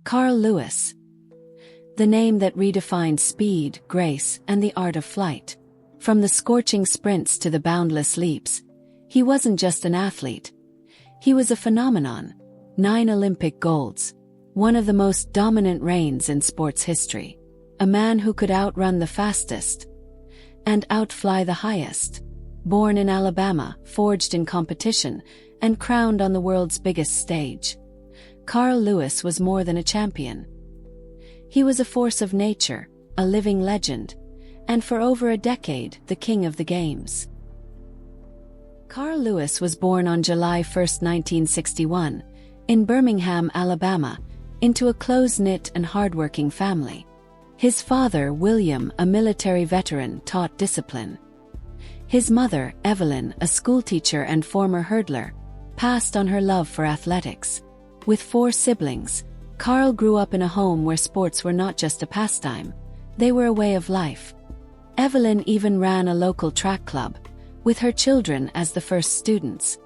Carl Lewis. The name that redefined speed, grace, and the art of flight. From the scorching sprints to the boundless leaps, he wasn't just an athlete. He was a phenomenon. 9 Olympic golds. One of the most dominant reigns in sports history. A man who could outrun the fastest and outfly the highest. Born in Alabama, forged in competition, and crowned on the world's biggest stage, Carl Lewis was more than a champion. He was a force of nature, a living legend, and for over a decade, the king of the games. Carl Lewis was born on July 1, 1961, in Birmingham, Alabama, into a close-knit and hardworking family. His father, William, a military veteran, taught discipline. His mother, Evelyn, a schoolteacher and former hurdler, passed on her love for athletics. With 4 siblings, Carl grew up in a home where sports were not just a pastime, they were a way of life. Evelyn even ran a local track club, with her children as the first students.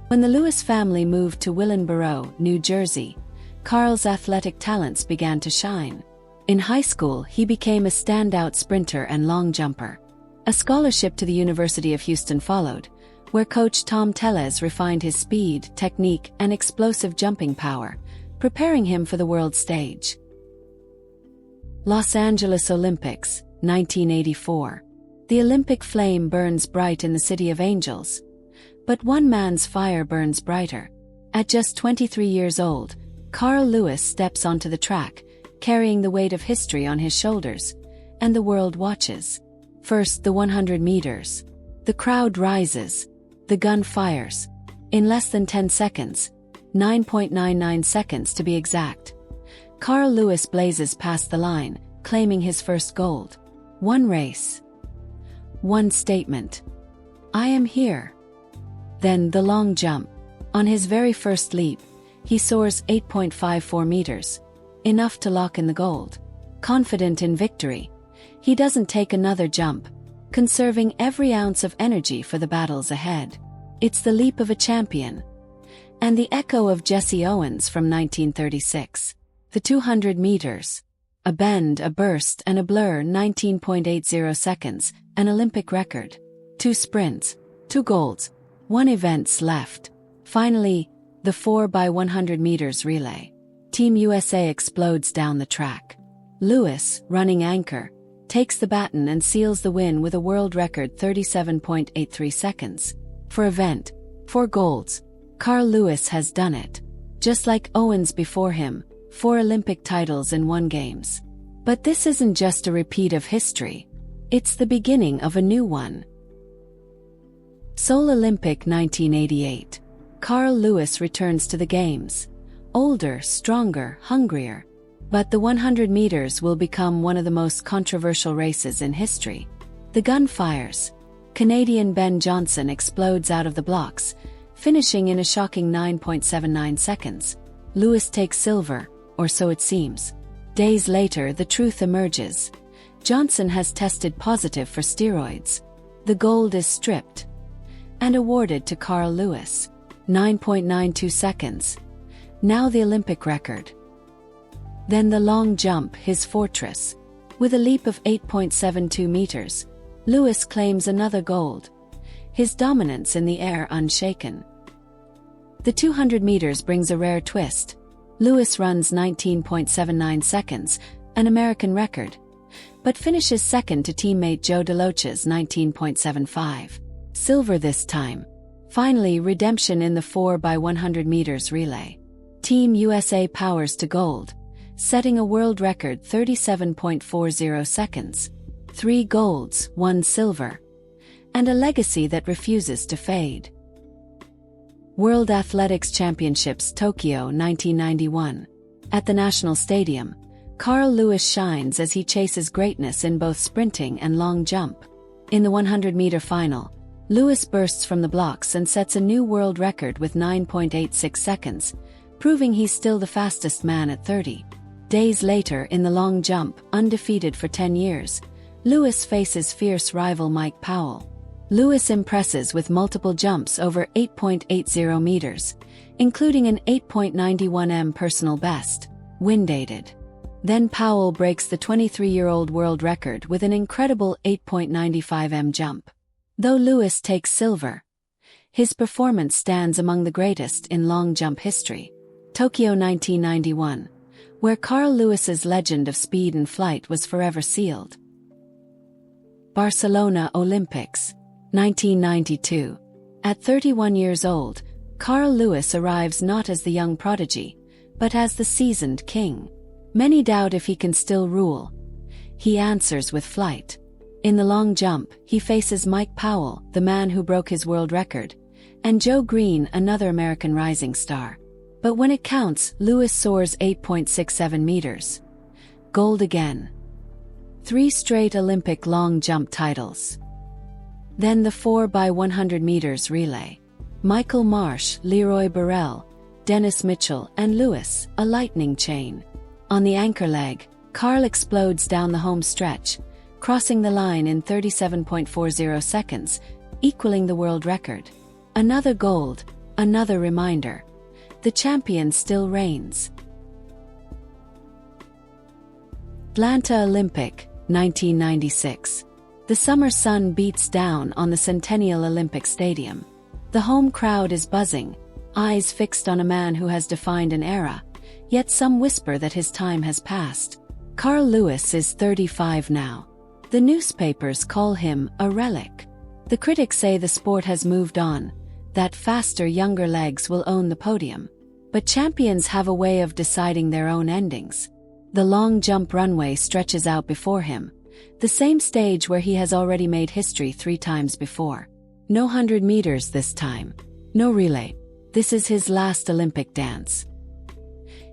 When the Lewis family moved to Willingboro, New Jersey, Carl's athletic talents began to shine. In high school, he became a standout sprinter and long jumper. A scholarship to the University of Houston followed, where coach Tom Tellez refined his speed, technique, and explosive jumping power, preparing him for the world stage. Los Angeles Olympics, 1984. The Olympic flame burns bright in the City of Angels. But one man's fire burns brighter. At just 23 years old, Carl Lewis steps onto the track, carrying the weight of history on his shoulders, and the world watches. First, the 100 meters. The crowd rises. The gun fires. In less than 10 seconds, 9.99 seconds to be exact, Carl Lewis blazes past the line, claiming his first gold. One race. One statement. I am here. Then the long jump. On his very first leap, he soars 8.54 meters. Enough to lock in the gold. Confident in victory, he doesn't take another jump, conserving every ounce of energy for the battles ahead. It's the leap of a champion. And the echo of Jesse Owens from 1936. The 200 meters. A bend, a burst, and a blur. 19.80 seconds, an Olympic record. 2 sprints, 2 golds, 1 events left. Finally, the 4x100 meters relay. Team USA explodes down the track. Lewis, running anchor, takes the baton and seals the win with a world record 37.83 seconds. For event, 4 golds. Carl Lewis has done it. Just like Owens before him, 4 Olympic titles in 1 Games. But this isn't just a repeat of history. It's the beginning of a new one. Seoul Olympic 1988. Carl Lewis returns to the Games. Older, stronger, hungrier. But the 100 meters will become one of the most controversial races in history. The gun fires. Canadian Ben Johnson explodes out of the blocks, finishing in a shocking 9.79 seconds. Lewis takes silver, or so it seems. Days later, the truth emerges. Johnson has tested positive for steroids. The gold is stripped and awarded to Carl Lewis. 9.92 seconds. Now the Olympic record. Then the long jump, his fortress. With a leap of 8.72 meters, Lewis claims another gold. His dominance in the air unshaken. The 200 meters brings a rare twist. Lewis runs 19.79 seconds, an American record, but finishes second to teammate Joe DeLoach's 19.75. Silver this time. Finally, redemption in the 4x100 meters relay. Team USA powers to gold, setting a world record 37.40 seconds. 3 golds, 1 silver, and a legacy that refuses to fade. World Athletics Championships Tokyo 1991. At the National Stadium, Carl Lewis shines as he chases greatness in both sprinting and long jump. In the 100-meter final, Lewis bursts from the blocks and sets a new world record with 9.86 seconds, proving he's still the fastest man at 30. Days later, in the long jump, undefeated for 10 years, Lewis faces fierce rival Mike Powell. Lewis impresses with multiple jumps over 8.80 meters, including an 8.91 m personal best. wind-aided. Then Powell breaks the 23-year-old world record with an incredible 8.95 m jump. Though Lewis takes silver, his performance stands among the greatest in long jump history. Tokyo 1991, where Carl Lewis's legend of speed and flight was forever sealed. Barcelona Olympics, 1992. At 31 years old, Carl Lewis arrives not as the young prodigy, but as the seasoned king. Many doubt if he can still rule. He answers with flight. In the long jump, he faces Mike Powell, the man who broke his world record, and Joe Green, another American rising star. But when it counts, Lewis soars 8.67 meters. Gold again. 3 straight Olympic long jump titles. Then the 4x100 meters relay. Michael Marsh, Leroy Burrell, Dennis Mitchell, and Lewis, a lightning chain. On the anchor leg, Carl explodes down the home stretch, crossing the line in 37.40 seconds, equaling the world record. Another gold, another reminder. The champion still reigns. Atlanta Olympic, 1996. The summer sun beats down on the Centennial Olympic Stadium. The home crowd is buzzing, eyes fixed on a man who has defined an era, yet some whisper that his time has passed. Carl Lewis is 35 now. The newspapers call him a relic. The critics say the sport has moved on, that faster, younger legs will own the podium. But champions have a way of deciding their own endings. The long jump runway stretches out before him, the same stage where he has already made history 3 times before. No 100 meters this time. No relay. This is his last Olympic dance.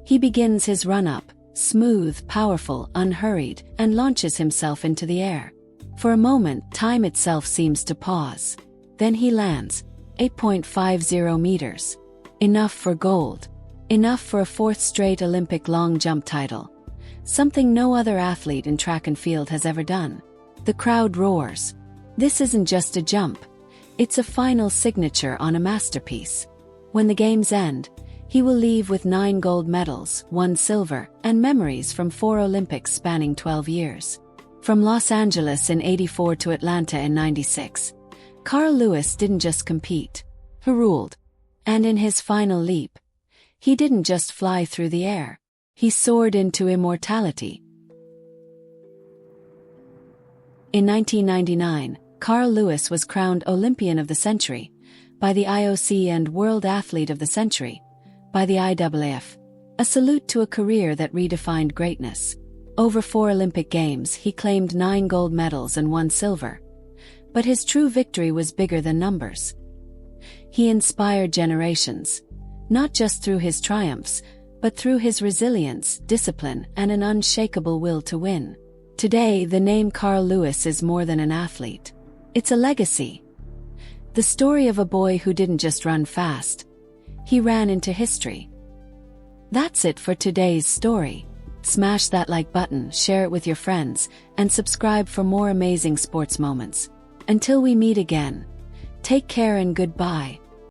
He begins his run-up, smooth, powerful, unhurried, and launches himself into the air. For a moment, time itself seems to pause. Then he lands, 8.50 meters. Enough for gold. Enough for a 4th straight Olympic long jump title. Something no other athlete in track and field has ever done. The crowd roars. This isn't just a jump. It's a final signature on a masterpiece. When the games end, he will leave with 9 gold medals, 1 silver, and memories from 4 Olympics spanning 12 years. From Los Angeles in '84 to Atlanta in '96, Carl Lewis didn't just compete. He ruled. And in his final leap, he didn't just fly through the air. He soared into immortality. In 1999, Carl Lewis was crowned Olympian of the Century by the IOC and World Athlete of the Century by the IAAF, a salute to a career that redefined greatness. Over 4 Olympic Games, he claimed 9 gold medals and 1 silver. But his true victory was bigger than numbers. He inspired generations, not just through his triumphs, but through his resilience, discipline, and an unshakable will to win. Today, the name Carl Lewis is more than an athlete. It's a legacy. The story of a boy who didn't just run fast. He ran into history. That's it for today's story. Smash that like button, share it with your friends, and subscribe for more amazing sports moments. Until we meet again, take care and goodbye.